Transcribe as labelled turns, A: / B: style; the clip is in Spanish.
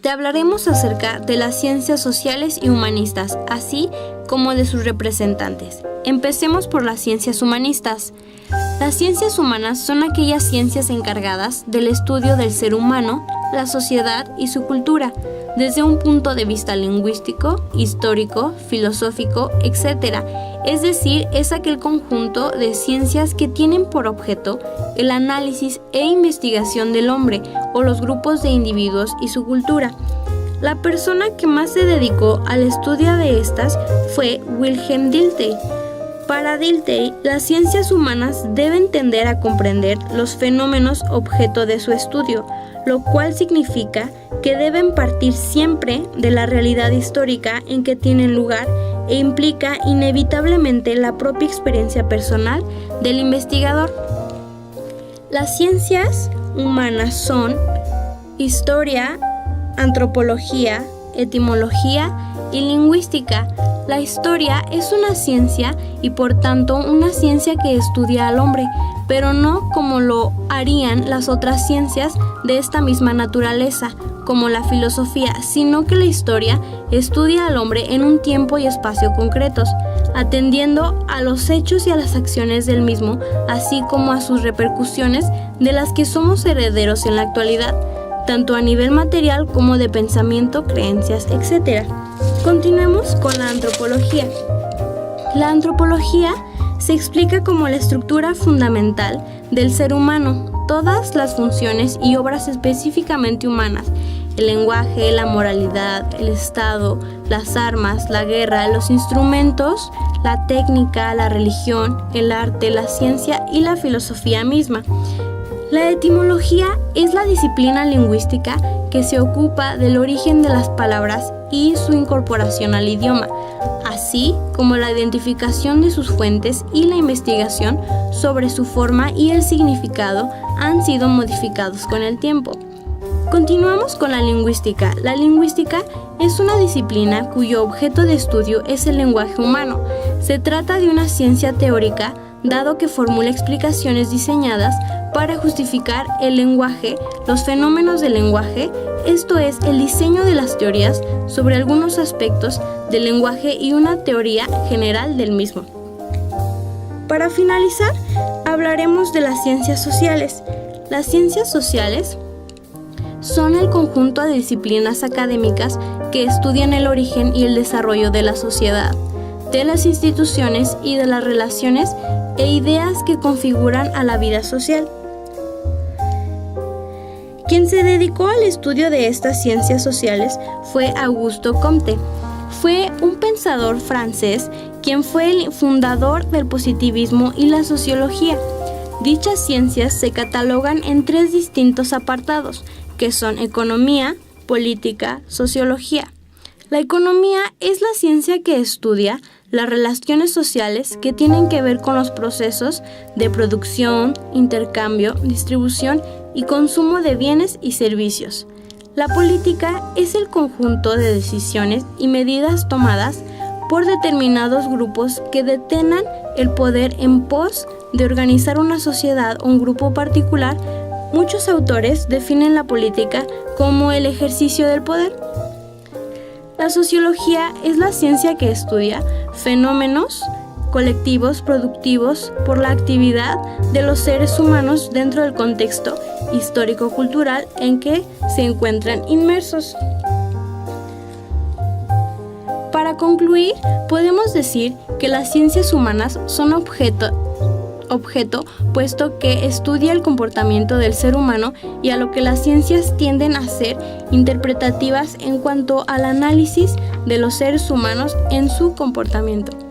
A: te hablaremos acerca de las ciencias sociales y humanistas, así como de sus representantes. Empecemos por las ciencias humanistas. Las ciencias humanas son aquellas ciencias encargadas del estudio del ser humano, la sociedad y su cultura, desde un punto de vista lingüístico, histórico, filosófico, etc. Es decir, es aquel conjunto de ciencias que tienen por objeto el análisis e investigación del hombre o los grupos de individuos y su cultura. La persona que más se dedicó al estudio de estas fue Wilhelm Dilthey. Para Dilthey, las ciencias humanas deben tender a comprender los fenómenos objeto de su estudio, lo cual significa que deben partir siempre de la realidad histórica en que tienen lugar e implica inevitablemente la propia experiencia personal del investigador. Las ciencias humanas son historia, antropología, etimología y lingüística. La historia es una ciencia y por tanto una ciencia que estudia al hombre, pero no como lo harían las otras ciencias de esta misma naturaleza, como la filosofía, sino que la historia estudia al hombre en un tiempo y espacio concretos, atendiendo a los hechos y a las acciones del mismo, así como a sus repercusiones de las que somos herederos en la actualidad, tanto a nivel material como de pensamiento, creencias, etc. Continuemos con la antropología. La antropología se explica como la estructura fundamental del ser humano, todas las funciones y obras específicamente humanas, el lenguaje, la moralidad, el Estado, las armas, la guerra, los instrumentos, la técnica, la religión, el arte, la ciencia y la filosofía misma. La etimología es la disciplina lingüística que se ocupa del origen de las palabras y su incorporación al idioma, así como la identificación de sus fuentes y la investigación sobre su forma y el significado han sido modificados con el tiempo. Continuamos con la lingüística. La lingüística es una disciplina cuyo objeto de estudio es el lenguaje humano. Se trata de una ciencia teórica, dado que formula explicaciones diseñadas para justificar el lenguaje, los fenómenos del lenguaje, esto es, el diseño de las teorías sobre algunos aspectos del lenguaje y una teoría general del mismo. Para finalizar, hablaremos de las ciencias sociales. Las ciencias sociales son el conjunto de disciplinas académicas que estudian el origen y el desarrollo de la sociedad, de las instituciones y de las relaciones e ideas que configuran a la vida social. Quien se dedicó al estudio de estas ciencias sociales fue Auguste Comte. Fue un pensador francés quien fue el fundador del positivismo y la sociología. Dichas ciencias se catalogan en 3 distintos apartados, que son economía, política, sociología. La economía es la ciencia que estudia las relaciones sociales que tienen que ver con los procesos de producción, intercambio, distribución y consumo de bienes y servicios. La política es el conjunto de decisiones y medidas tomadas por determinados grupos que detengan el poder en pos de organizar una sociedad o un grupo particular. Muchos autores definen la política como el ejercicio del poder. La sociología es la ciencia que estudia fenómenos colectivos productivos por la actividad de los seres humanos dentro del contexto histórico-cultural en que se encuentran inmersos. Para concluir, podemos decir que las ciencias humanas son objeto puesto que estudia el comportamiento del ser humano y a lo que las ciencias tienden a ser interpretativas en cuanto al análisis de los seres humanos en su comportamiento.